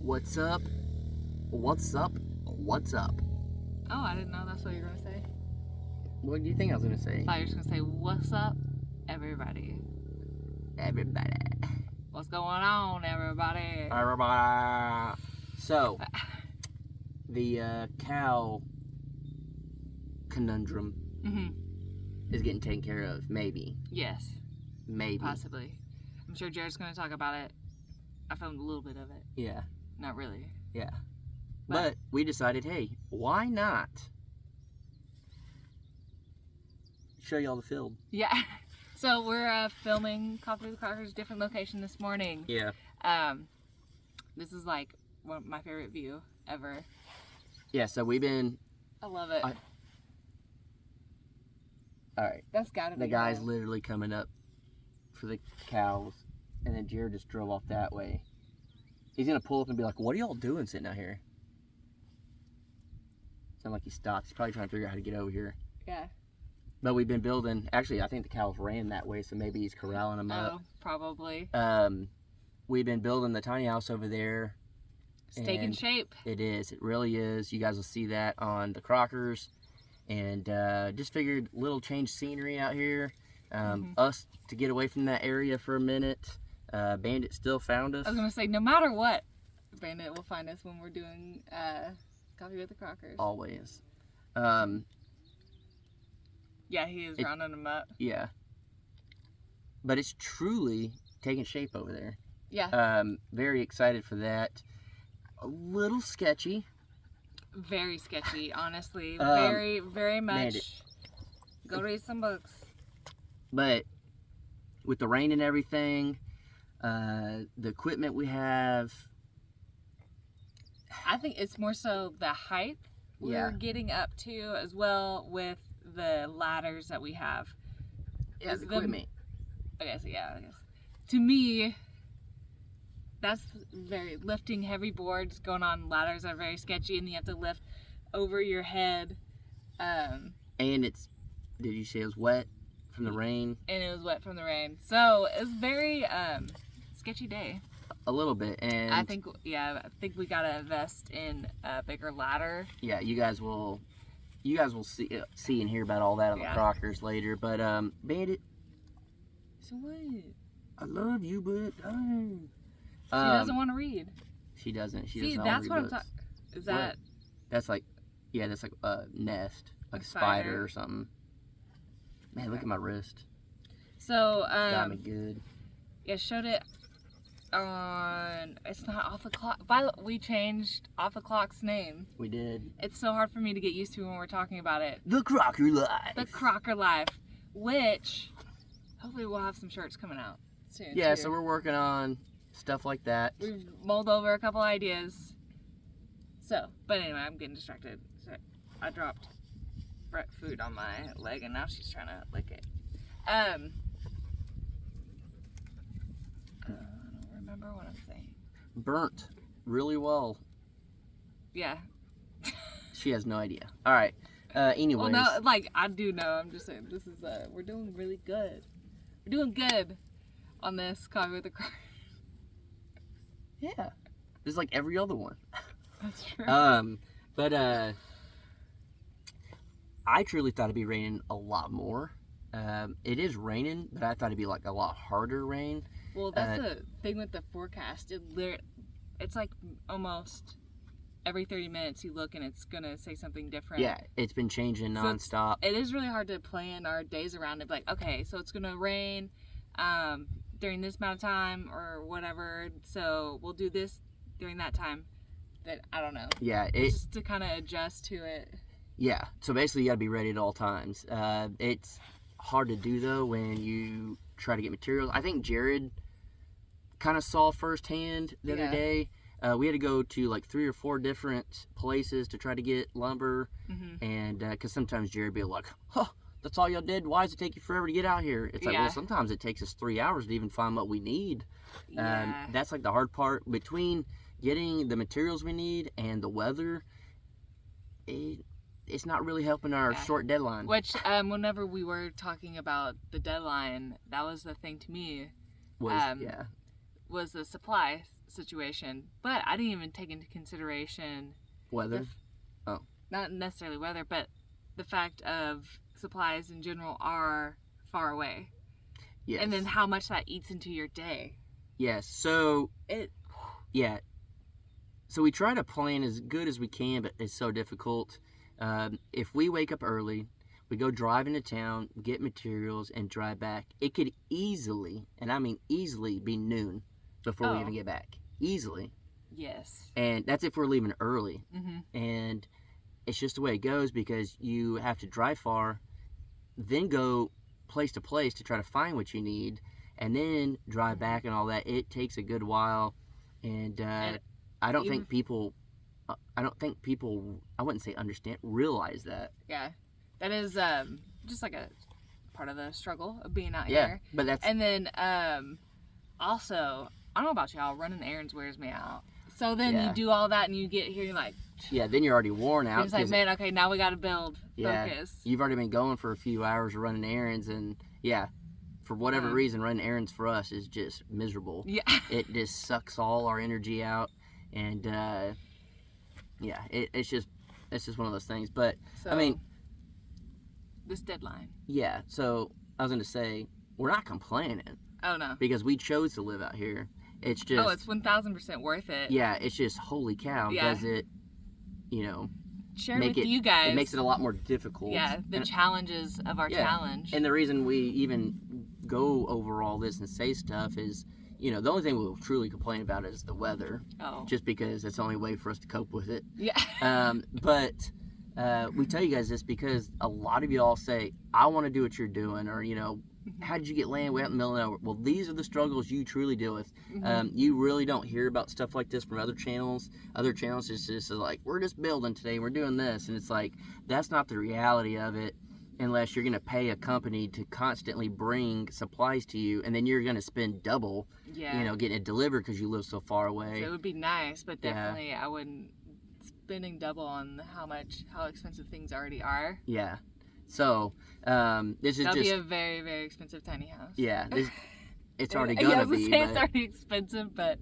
What's up? What's up? What's up? Oh, I didn't know that's what you were going to say. What do you think I was going to say? I thought you were just going to say, what's up, everybody? Everybody. What's going on, everybody? Everybody. So, the cow conundrum is getting taken care of. Maybe. Yes. Maybe. Possibly. I'm sure Jared's going to talk about it. I filmed a little bit of it. Yeah. Not really. Yeah. But we decided, hey, why not show y'all the field? Yeah. So we're filming Coffee with Crockers, different location this morning. Yeah. This is like one of my favorite view ever. Yeah, so we've been... I love it. Alright. That's gotta be The guy's wrong. literally coming up for the cows, and then Jared just drove off that way. He's gonna pull up and be like, what are y'all doing sitting out here? Sound like he stopped. He's probably trying to figure out how to get over here. Yeah. But we've been building... Actually, I think the cows ran that way, so maybe he's corralling them up. Oh, probably. We've been building the tiny house over there. It's taking shape. It is. It really is. You guys will see that on the Crockers. And just figured little change scenery out here. Us to get away from that area for a minute. Bandit still found us. I was going to say, no matter what, Bandit will find us when we're doing Coffee with the Crockers. Always. Yeah, he is rounding them up. Yeah. But it's truly taking shape over there. Yeah. Very excited for that. A little sketchy. Very sketchy, honestly. Very, very much. Bandit. Go read some books. But with the rain and everything, the equipment we have... I think it's more so the height we're getting up to, as well with the ladders that we have. Yeah, the equipment. I guess. To me, that's very... Lifting heavy boards, going on ladders are very sketchy, and you have to lift over your head. And it's... Did you say it was wet from the rain? And it was wet from the rain. So, it's very sketchy day. A little bit, and I think we gotta invest in a bigger ladder. Yeah, you guys will see and hear about all that on the Crockers later. But Bandit, So what? I love you, but She doesn't want to read. She doesn't. She See, doesn't. that's what I'm talking. talking. Is that? That's like a nest, like a spider or something. Man, look at my wrist. So Got me good. Yeah, showed it on. It's not Off the Clock. We changed Off the Clock's name. We did. It's so hard for me to get used to when we're talking about it. The Crocker Life. The Crocker Life, which hopefully we'll have some shirts coming out soon. Yeah, too. so we're working on stuff like that. We've mulled over a couple ideas. So, but anyway, I'm getting distracted. So I dropped Brett food on my leg, and now she's trying to lick it. I don't remember what I'm saying. Burnt really well. Yeah. She has no idea. All right. Anyways. Well, no, I do know. I'm just saying, this is, we're doing really good. We're doing good on this Coffee with the Crockers. Yeah. Just like every other one. That's true. But I truly thought it'd be raining a lot more. It is raining, but I thought it'd be like a lot harder rain. Well, that's the thing with the forecast. It's like almost every 30 minutes you look and it's gonna say something different. Yeah, it's been changing nonstop. It is really hard to plan our days around it. Like, okay, so it's gonna rain during this amount of time or whatever. So we'll do this during that time. But I don't know. Yeah, it's just to kind of adjust to it. Yeah, so basically you gotta be ready at all times. It's hard to do though when you try to get materials. I think Jared kind of saw firsthand the other day. We had to go to like 3 or 4 different places to try to get lumber, and because sometimes Jared be like, "Huh, that's all y'all did? Why does it take you forever to get out here?" It's like, well, sometimes it takes us 3 hours to even find what we need. That's like the hard part between getting the materials we need and the weather. It's not really helping our short deadline. Which, whenever we were talking about the deadline, that was the thing to me. Was the was the supply situation, but I didn't even take into consideration Weather. not necessarily weather, but the fact of supplies in general are far away. Yes. And then how much that eats into your day. Yes. So yeah. So we try to plan as good as we can, but it's so difficult. If we wake up early, we go drive into town, get materials, and drive back. It could easily, and I mean easily, be noon before we even get back. Easily. Yes. And that's if we're leaving early. Mm-hmm. And it's just the way it goes because you have to drive far, then go place to place to try to find what you need, and then drive back and all that. It takes a good while, and I don't think people, I wouldn't say understand, realize that. Yeah, that is just like a part of the struggle of being out Yeah, here. but that's And then also, I don't know about y'all, running errands wears me out. So then you do all that and you get here, you're like, yeah, then you're already worn out. you're just like, man, okay, now we got to build focus. You've already been going for a few hours running errands, and for whatever reason, running errands for us is just miserable. Yeah. It just sucks all our energy out, and it's just one of those things. But So, I mean, this deadline. yeah. So I was going to say we're not complaining Oh no. because we chose to live out here. It's just It's 1,000% worth it. yeah. It's just holy cow. Yeah. Does it? Share make with it, you guys. It makes it a lot more difficult. Yeah, the challenges of our challenge. And the reason we even go over all this and say stuff is, the only thing we'll truly complain about is the weather. Oh. Just because it's the only way for us to cope with it. Yeah. But we tell you guys this because a lot of y'all say, I want to do what you're doing, or, how did you get land way out in the middle of nowhere? Well, these are the struggles you truly deal with. You really don't hear about stuff like this from other channels. Other channels is just like, we're just building today, we're doing this. And it's like, that's not the reality of it unless you're going to pay a company to constantly bring supplies to you. And then you're going to spend double, getting it delivered because you live so far away. So it would be nice, but definitely I wouldn't spending double on how expensive things already are. Yeah. So, this is That'll just... be a very, very expensive tiny house. Yeah. It's already gonna be. Yeah, it's already expensive, but...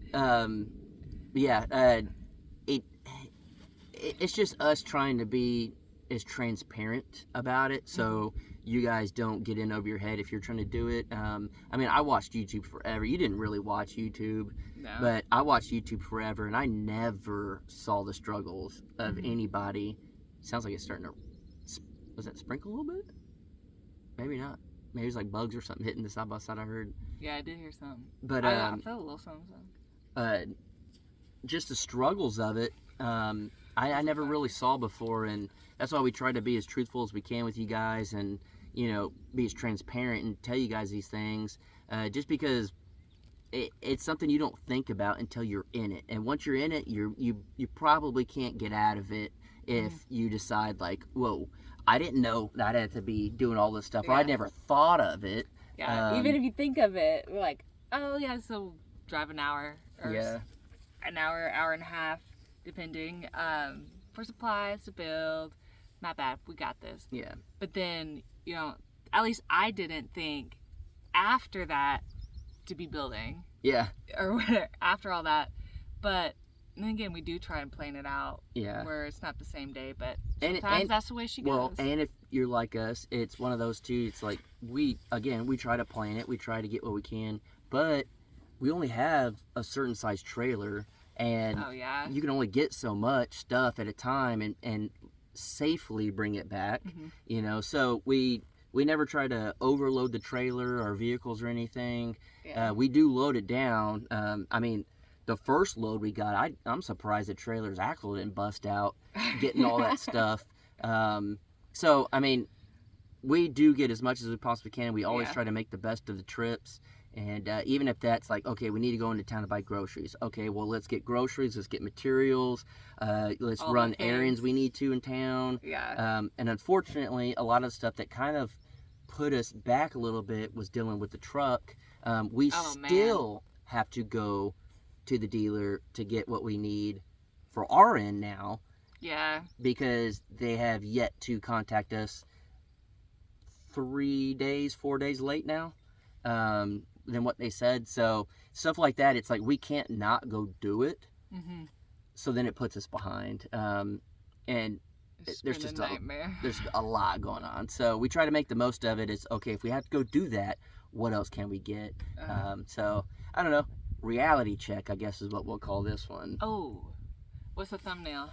It's just us trying to be as transparent about it, so you guys don't get in over your head if you're trying to do it. I mean, I watched YouTube forever. You didn't really watch YouTube, but I watched YouTube forever, and I never saw the struggles of anybody. Sounds like it's starting to... Was that sprinkle a little bit? Maybe not. Maybe it's like bugs or something hitting the side by side. I heard. Yeah, I did hear something. But I felt a little something. Just the struggles of it. I never really saw before, and that's why we try to be as truthful as we can with you guys, and be as transparent and tell you guys these things. Just because it's something you don't think about until you're in it, and once you're in it, you probably can't get out of it if you decide like, whoa, I didn't know that I'd have to be doing all this stuff, or I'd never thought of it. Yeah, even if you think of it, we're like, oh yeah, so drive an hour, or an hour and a half, depending, for supplies to build. Not bad, we got this. Yeah. But then, at least I didn't think after that to be building. Yeah. Or whatever, after all that. But then again, we do try and plan it out. Yeah. Where it's not the same day, but sometimes that's the way she goes. Well, and if you're like us, it's one of those two. It's like we try to plan it. We try to get what we can, but we only have a certain size trailer, and you can only get so much stuff at a time and safely bring it back. So we never try to overload the trailer or vehicles or anything. We do load it down. I mean, the first load we got, I'm surprised the trailer's axle didn't bust out getting all that stuff. So, I mean, we do get as much as we possibly can. We always try to make the best of the trips. And even if that's like, okay, we need to go into town to buy groceries. Okay, well, let's get groceries. Let's get materials. Let's run errands we need to in town. Yeah. And unfortunately, a lot of the stuff that kind of put us back a little bit was dealing with the truck. We still have to go to the dealer to get what we need for our end now. Yeah. Because they have yet to contact us 4 days late now. than what they said. So stuff like that, it's like we can't not go do it. Mm-hmm. So then it puts us behind. And there's just there's a lot going on. So we try to make the most of it. It's okay, if we have to go do that, what else can we get? So I don't know. Reality check, I guess, is what we'll call this one. Oh, what's the thumbnail?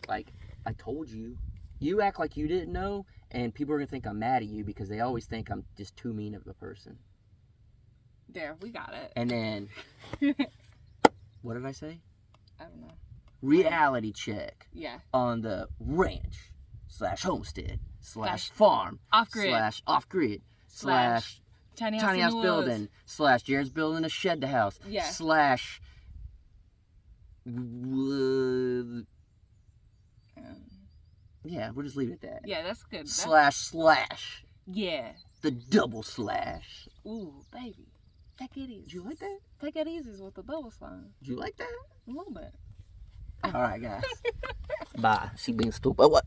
Like I told you, you act like you didn't know, and people are gonna think I'm mad at you because they always think I'm just too mean of a person. There, we got it. And then, what did I say? I don't know. Reality check. Yeah. On the ranch / homestead / farm off grid / tiny house building / Jared's building a shed to house / yeah, we'll just leave it at that. Yeah, that's good. / yeah, the double slash. Ooh, baby, take it easy. Did you like that? Take it easy with the double slash. Did you like that? A little bit. All right, guys. Bye. She being stupid. What?